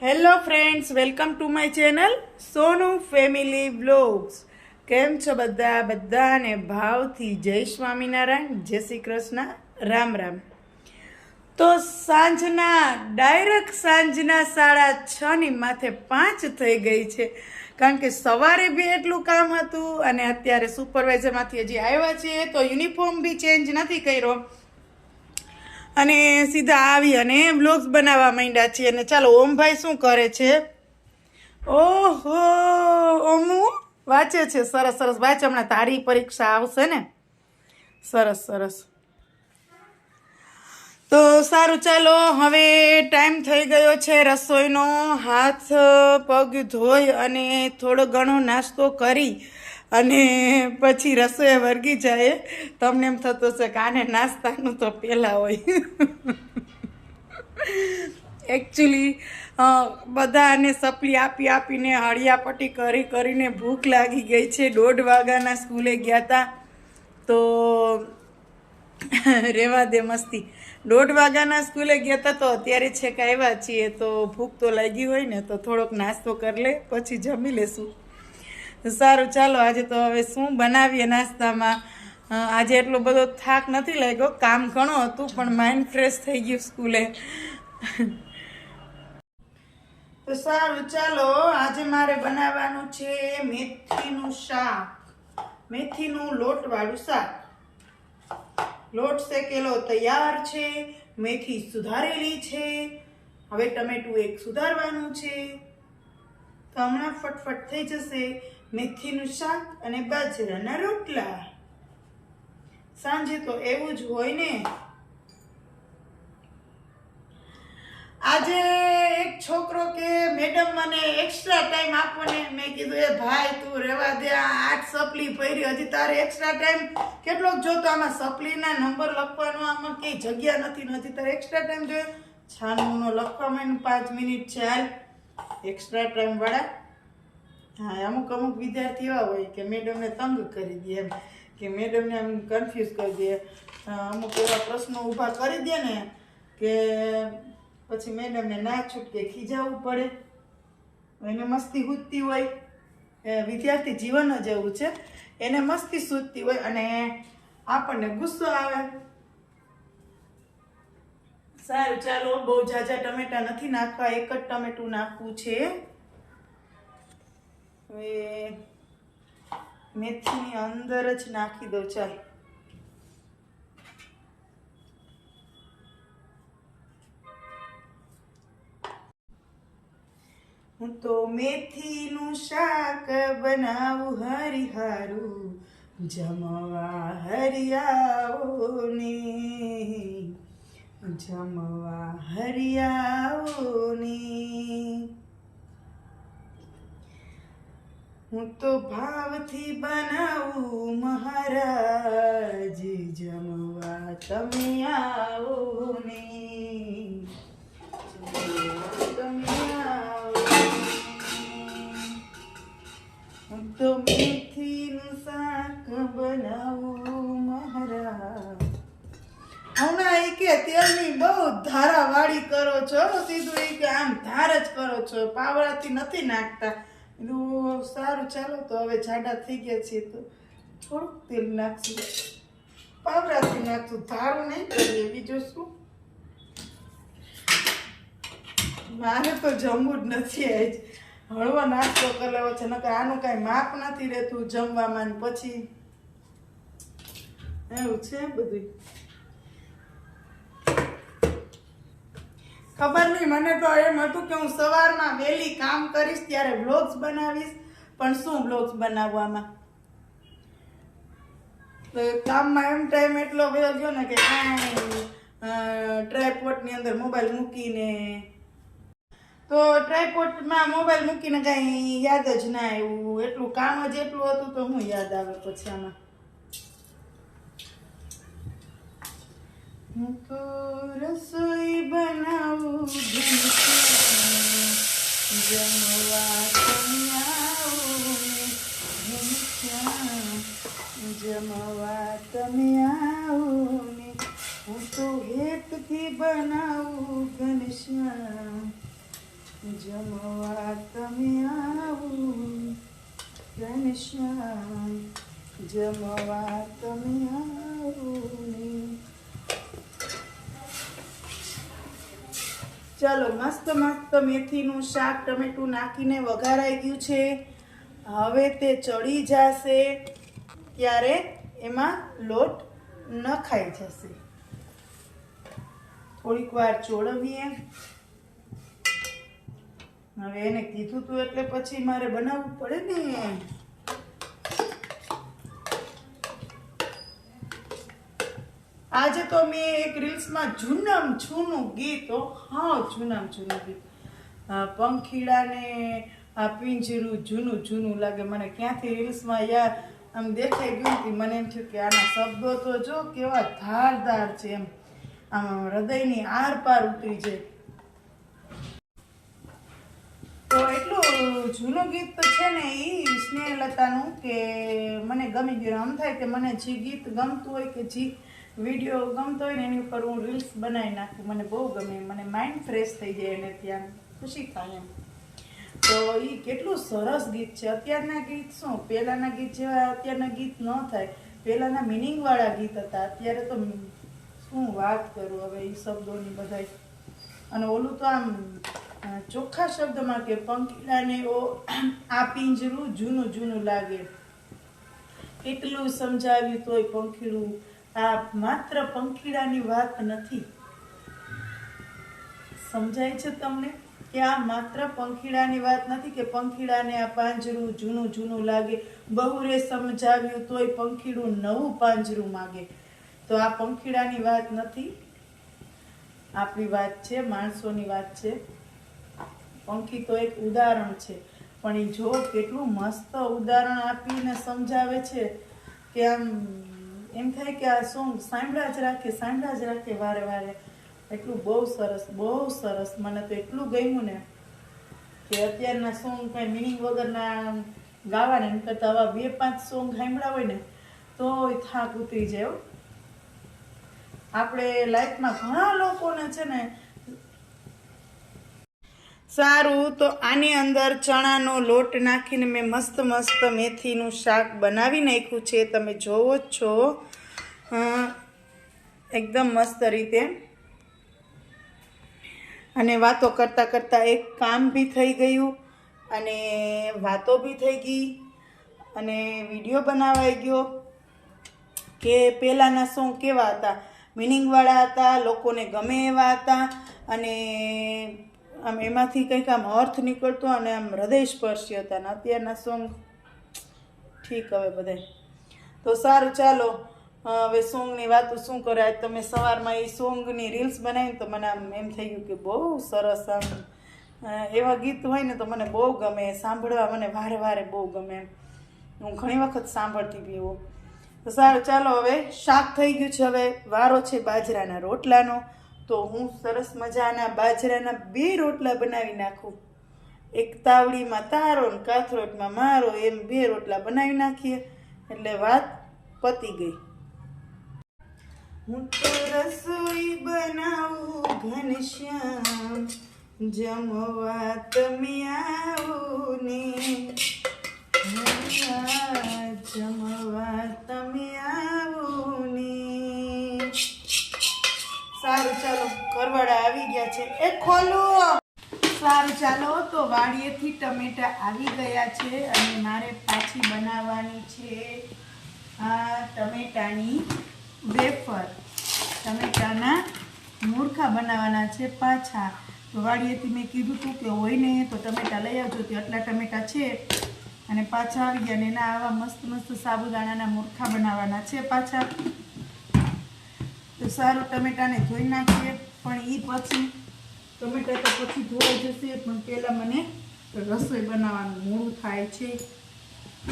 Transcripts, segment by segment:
Hello friends, welcome to my channel Sonu family vlogs. કેમ છો બધાને ભાવથી જય સ્વામિનારાયણ, જય શ્રી કૃષ્ણ, રામ રામ. તો ડાયરેક્ટ સાંજના 6:30 માથે 5 થઈ ગઈ છે, કારણ કે સવારે બી એટલું કામ હતું અને અત્યારે સુપરવાઇઝરમાંથી હજી આવ્યા છીએ તો યુનિફોર્મ બી ચેન્જ નથી કર્યો અને સીધા આવી અને વ્લોગ્સ બનાવવા માંડ્યા છીએ. અને ચાલો, ઓમભાઈ શું કરે છે? ઓહો, ઓમુ વાંચે છે. સરસ સરસ વાંચ, હમણાં તારી પરીક્ષા આવશે ને. સરસ સરસ. તો સારું, ચાલો હવે ટાઈમ થઈ ગયો છે રસોઈનો. હાથ પગ ધોઈ અને થોડો ઘણો નાસ્તો કરી અને પછી રસોઈ વર્ગી જાય. તમને એમ થતું હશે કે આને નાસ્તાનું તો પહેલાં હોય. એકચ્યુઅલી બધાને સપલી આપીને હળિયાપટ્ટી કરીને ભૂખ લાગી ગઈ છે. 1:30 વાગ્યાના સ્કૂલે ગયા હતા તો રેવા દે મસ્તી. 1:30 વાગ્યાના સ્કૂલે ગયા હતા તો અત્યારે છેક આવ્યા છીએ તો ભૂખ તો લાગી હોય ને તો થોડોક નાસ્તો કરી લે, પછી જમી લેશું. સારું, ચાલો આજે તો હવે શું બનાવીએ નાસ્તામાં. આજે એટલો બધો થાક નથી લાગ્યો, કામ ઘણું હતું પણ માઇન્ડ ફ્રેશ થઈ ગયું સ્કૂલે. તો સારું, ચાલો આજે મારે બનાવવાનું છે મેથીનું શાક, મેથીનું લોટવાળું શાક. લોટ શેકેલો તૈયાર છે, મેથી સુધારેલી છે, હવે ટમેટું એક સુધારવાનું છે. તો હમણાં ફટફટ થઈ જશે મેથીનું શાક અને બાજરાના રોટલા. સાંજે તો એવું જ હોય ને. આજે એક છોકરો કે મેડમ મને એક્સ્ટ્રા ટાઈમ આપો ને. મેં કીધું એ ભાઈ તું રેવા દે, 8 સપ્લી ભરી, હજી તારે એક્સ્ટ્રા ટાઈમ કેટલોક જોતો? આમાં સપ્લીના નંબર લખવાનો આમાં કઈ જગ્યા નથી, હજી તારે એક્સ્ટ્રા ટાઈમ જોઈએ. છાનુનો લખવામાં 5 મિનિટ છે. હાલ એક્સ્ટ્રા ટાઈમ વાળા. હા, અમુક વિદ્યાર્થી એવા હોય કે મેડમને તંગ કરી દે, એમ કે મેડમને આમ કન્ફ્યુઝ કરી દે. અમુક એવા પ્રશ્નો ઊભા કરી દે ને કે પછી મેડમને ના છૂટકે ખીજાવવું પડે. એને મસ્તી સૂઝતી હોય, વિદ્યાર્થી જીવન જ એવું છે, એને મસ્તી સૂઝતી હોય અને આપણને ગુસ્સો આવે. સારું, ચાલો બહુ ઝાઝા ટમેટા નથી નાખવા, એક જ ટમેટું નાખવું છે. હવે મેથીની અંદર જ નાખી દો. ચાલ, હું તો મેથીનું શાક બનાવું હરિહારું, જમવા હરિયાઓ ને, જમવા હરિયાઓ ને. હું તો ભાવથી બનાવું મહારાજ, જમવા તમે આવો ને, તમે આવો. હું તો મેથીનું શાક બનાવું મહારાજ. હમણાં એ કે તેલની બહુ ધારાવાળી કરો છો, સીધું એ કે આમ ધાર જ કરો છો, પાવડાથી નથી નાખતા. સારું, ચાલો તો હવે જાડા થઈ ગયા છીએ તો થોડુંક તેલ નાખશું, પાવડાથી નાખશું, ધારું નહીં કરીએ. બીજું શું, મારે તો જમવું જ નથી. આજ હળવો નાસ્તો કરી લેવો છે, નકર આનું કાંઈ માપ નથી રહેતું જમવામાં. પછી એવું છે બધું. ખબર નહીં, મને તો એમ હતું કે હું સવારમાં વહેલી કામ કરીશ ત્યારે વ્લોગ્સ બનાવીશ, પણ શું વ્લોગ્સ બનાવવામાં, કામમાં એમ ટાઈમ એટલો વયો ગયો ને કે કાંઈ ટ્રાયપોડની અંદર મોબાઈલ મૂકીને, તો ટ્રાયપોડમાં મોબાઈલ મૂકીને કાંઈ યાદ જ ના આવ્યું. એટલું કામ જ એટલું હતું તો હું યાદ આવે પછી આમાં. હું તો રસોઈ બનાવું, જમવા તમે આવો ને, જમવા તમે આવો ને. હું તો હેતથી બનાવું ઘનશ્યામ, જમવા તમે આવો ઘનશ્યામ, જમવા તમે આવો ને. ચાલો, મસ્ત મસ્ત મેથીનું શાક ટમેટું નાખીને વઘારાઈ ગયું છે. હવે તે ચડી જશે ત્યારે એમાં લોટ નખાઈ જશે. થોડીક વાર ચોળવીએ. હવે એને કીધું તું એટલે પછી મારે બનાવવું પડે ને. આજે તો મેં એક રીલ્સમાં જૂનમ જૂનું ગીત, જૂનમ જૂનું ગીત, પંખીડાને આ પિંજરું જૂનું જૂનું લાગે. મને ક્યાંથી રીલ્સમાં યાર આમ દેખાઈ ગયું હતી. મને એમ થયું કે આના શબ્દો તો જો કેવા ધારદાર છે, એમ આમ હૃદયની આર પાર ઉતરી જાય. તો એટલું જૂનું ગીત તો છે ને એ સ્નેહલતાનું કે મને ગમી ગયું. આમ થાય કે મને જે ગીત ગમતું હોય કે જે વિડીયો ગમતો હોય ને એની ઉપર હું રીલ્સ બનાવી નાખું. મને બહુ ગમે, મને માઇન્ડ ફ્રેશ થઈ જાય એને ત્યાં ખુશી થાય એમ. તો એ કેટલું સરસ ગીત છે. અત્યારના ગીત શું પહેલાંના ગીત જેવા અત્યારના ગીત ન થાય. પહેલાંના મિનિંગવાળા ગીત હતા. અત્યારે તો શું વાત કરું હવે એ શબ્દોની બધાય. અને ઓલું તો આમ ચોખ્ખા શબ્દમાં કે પંખીડાને આ પિંજરું જૂનું જૂનું લાગે. એટલું સમજાવ્યું તોય પંખીડું. આ માત્ર પંખીડાની વાત નથી. સમજાય છે તમને કે આ માત્ર પંખીડાની વાત નથી કે પંખીડાને આ પાંજરું જૂનું જૂનું લાગે. બહુરે સમજાવ્યું તોય પંખીડું નવું પાંજરું માગે. તો આ પંખીડાની વાત નથી, આપણી વાત છે, માણસોની વાત છે. પંખી તો એક ઉદાહરણ છે, પણ એ જો કેટલું મસ્ત ઉદાહરણ આપીને સમજાવે છે કે આમ એમ થાય કે આ સોંગ સાંભળ્યા જ રાખે વારે વારે. એટલું બહુ સરસ, બહુ સરસ. મને તો એટલું ગમ્યું ને કે અત્યારના સોંગ કઈ મિનિંગ વગરના ગાવાને એમ કરતા આવા 2-5 સોંગ સાંભળ્યા હોય ને તો થાક ઉતરી જાય. આપણે લાઈફમાં ઘણા લોકોને છે ને. સારું, તો આની અંદર ચણાનો લોટ નાખીને મેં મસ્ત મસ્ત મેથીનું શાક બનાવી નાખ્યું છે. તમે જોવો જ છો એકદમ મસ્ત રીતે. અને વાતો કરતાં કરતાં એક કામ બી થઈ ગયું અને વાતો બી થઈ ગઈ અને વિડીયો બનાવાઈ ગયો. કે પહેલાંના સોંગ કેવા હતા, મિનિંગવાળા હતા, લોકોને ગમે એવા હતા અને આમ એમાંથી કંઈક આમ અર્થ નીકળતો અને આમ હૃદયસ્પર્શી હતા. ને અત્યારના સોંગ ઠીક હવે બધાય. તો સારું, ચાલો હવે સોંગની વાતો શું કરે. આજ તમે સવારમાં એ સોંગની રીલ્સ બનાવીને તો મને આમ એમ થઈ ગયું કે બહુ સરસ. આમ એવા ગીત હોય ને તો મને બહુ ગમે સાંભળવા. મને વારે વારે બહુ ગમે. હું ઘણી વખત સાંભળતી બી એવું. તો સારું, ચાલો હવે શાક થઈ ગયું છે. હવે વારો છે બાજરાના રોટલાનો. તો હું સરસ મજાના બાજરાના 2 રોટલા બનાવી નાખું. એક તાવડીમાં તારો ને કાથરોટમાં મારો, એમ 2 રોટલા બનાવી નાખીએ એટલે વાત પતી ગઈ. હું તો રસોઈ બનાવું ઘનશ્યામ, જમવા તમે આવો ને. જમવા તમે આવો ને. સારું, ચાલો ઘરવાળા આવી ગયા છે. એ ખોલો. સારું, ચાલો તો વાડીએથી ટમેટા આવી ગયા છે અને મારે પાછી બનાવવાની છે આ ટમેટાની વેફર. ટમેટાના મૂળખા બનાવવાના છે પાછા. તો વાડીએથી મેં કીધું હતું કે હોય ને તો ટમેટા લઈ આવજો. તે આટલા ટમેટા છે અને પાછા આવી ગયા ને એના આવા મસ્ત મસ્ત સાબુદાણાના મૂળખા બનાવવાના છે પાછા. તો સારું, ટમેટાને ધોઈ નાખીએ. પણ એ પછી ટમેટા તો પછી ધોવાઈ જશે, પણ પહેલાં મને રસોઈ બનાવવાનું મોડું થાય છે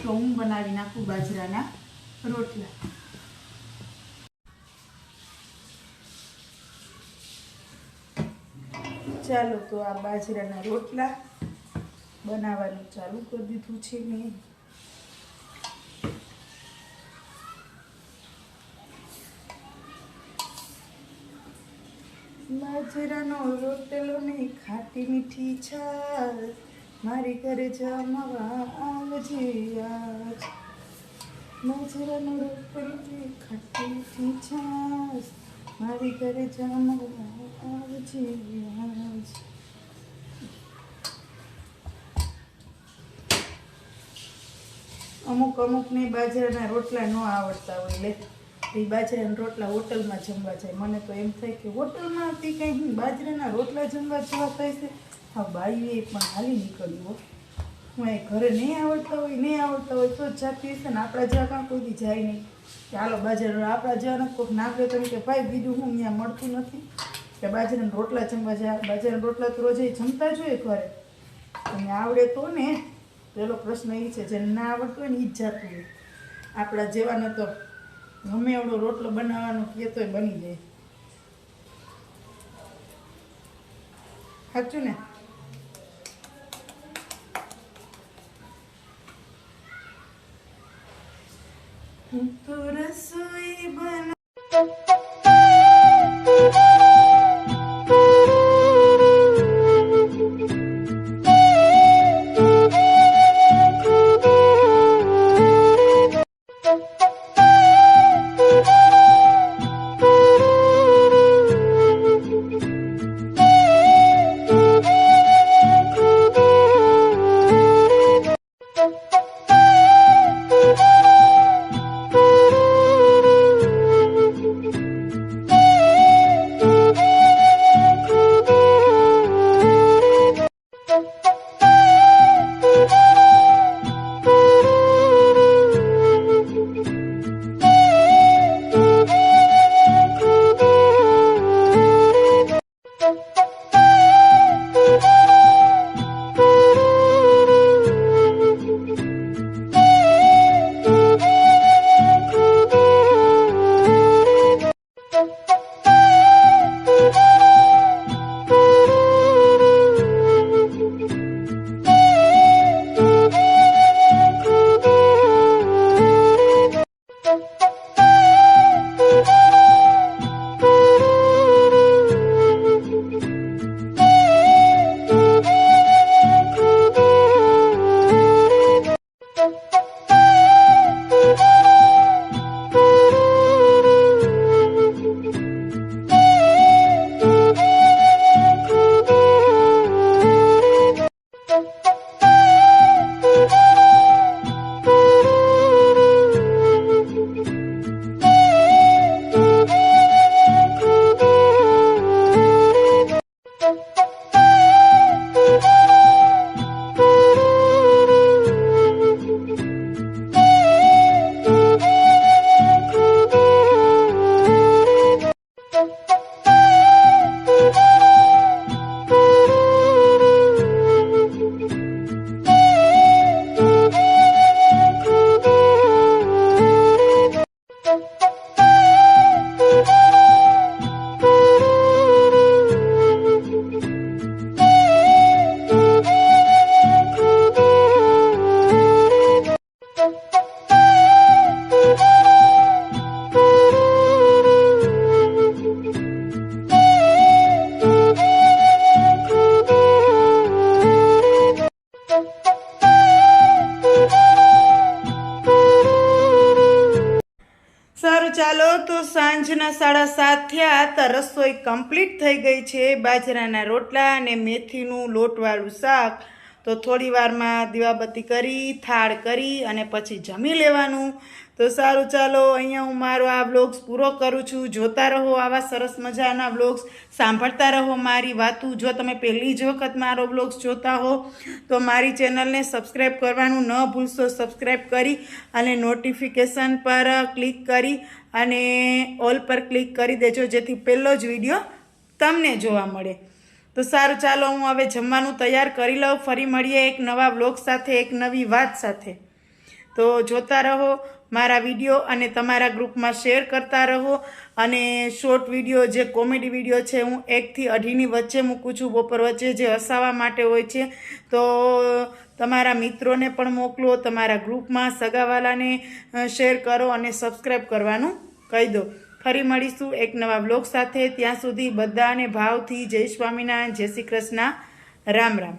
તો હું બનાવી નાખું બાજરાના રોટલા. ચાલો, તો આ બાજરાના રોટલા બનાવવાનું ચાલુ કરી દીધું છે મેં. બાજરાનો રોટલો ને ખાટી મીઠી છાશ મારી ઘરે જમવા આવજે આજ. બાજરાનો રોટલો ને ખાટી મીઠી છાશ મારી ઘરે જમવા આવજે આજ. અમુકને બાજરાના રોટલા ન આવડતા હોય લે એ બાજરાના રોટલા હોટલમાં જમવા જાય. મને તો એમ થાય કે હોટલમાં તે કંઈ બાજરાના રોટલા જમવા જેવા થાય છે. હા બાઈએ પણ હાલી નીકળ્યું હો. હું એ ઘરે નહીં આવડતા હોય તો જ જાતી હશે ને. આપણા જેવા કાં કોઈ દી જાય નહીં કે હાલો બાજરાના આપણા જેવાના કોઈક નાખે તો કે ભાઈ બીજું હું અહીંયા મળતું નથી કે બાજરાના રોટલા જમવા જાય. બાજરાના રોટલા તો રોજે જમતા જોઈએ ઘરે. અને આવડે તો ને પેલો પ્રશ્ન એ છે જેને ના આવડતું હોય ને એ જ જાતું હોય. આપણા જેવાને તો ગમે એવડો રોટલો બનાવવાનો કહે તોય બની જાય. સાચું ને? હું તો રસોઈ બના ચાલો તો સાંજના 7:30 થયા તો રસોઈ કમ્પ્લીટ થઈ ગઈ છે. બાજરાના રોટલા અને મેથીનું લોટવાળું શાક. તો થોડી વારમાં દીવાબત્તી કરી થાળ કરી અને પછી જમી લેવાનું. તો સારું ચાલો અહીંયા હું મારો આ વ્લોગ્સ પૂરો કરું છું. જોતા રહો આવા સરસ મજાના વ્લોગ્સ, સાંભળતા રહો મારી વાતું. જો તમે પહેલી જ વખત મારો વ્લોગ્સ જોતા હો તો મારી ચેનલને સબસ્ક્રાઈબ કરવાનું ન ભૂલશો. સબસ્ક્રાઈબ કરી અને નોટિફિકેશન પર ક્લિક કરી અને ઓલ પર ક્લિક કરી દેજો જેથી પહેલો જ વિડીયો તમને જોવા મળે. તો સારું ચાલો હું હવે જમવાનું તૈયાર કરી લઉં. ફરી મળીએ એક નવા વ્લોગ સાથે, એક નવી વાત સાથે. તો જોતા રહો મારા વિડીયો અને તમારા ગ્રુપમાં શેર કરતા રહો. અને શોર્ટ વિડીયો જે કોમેડી વિડીયો છે હું 1 થી 2:30ની વચ્ચે મૂકું છું, બપોર વચ્ચે, જે હસાવવા માટે હોય છે. તો તમારા મિત્રોને પણ મોકલો, તમારા ગ્રુપમાં સગાવાલાને શેર કરો અને સબસ્ક્રાઈબ કરવાનું કહી દો. ફરી મળીશું એક નવા બ્લોગ સાથે. ત્યાં સુધી બધાને ભાવથી જય સ્વામિનારાયણ, જય શ્રી કૃષ્ણ, રામ રામ.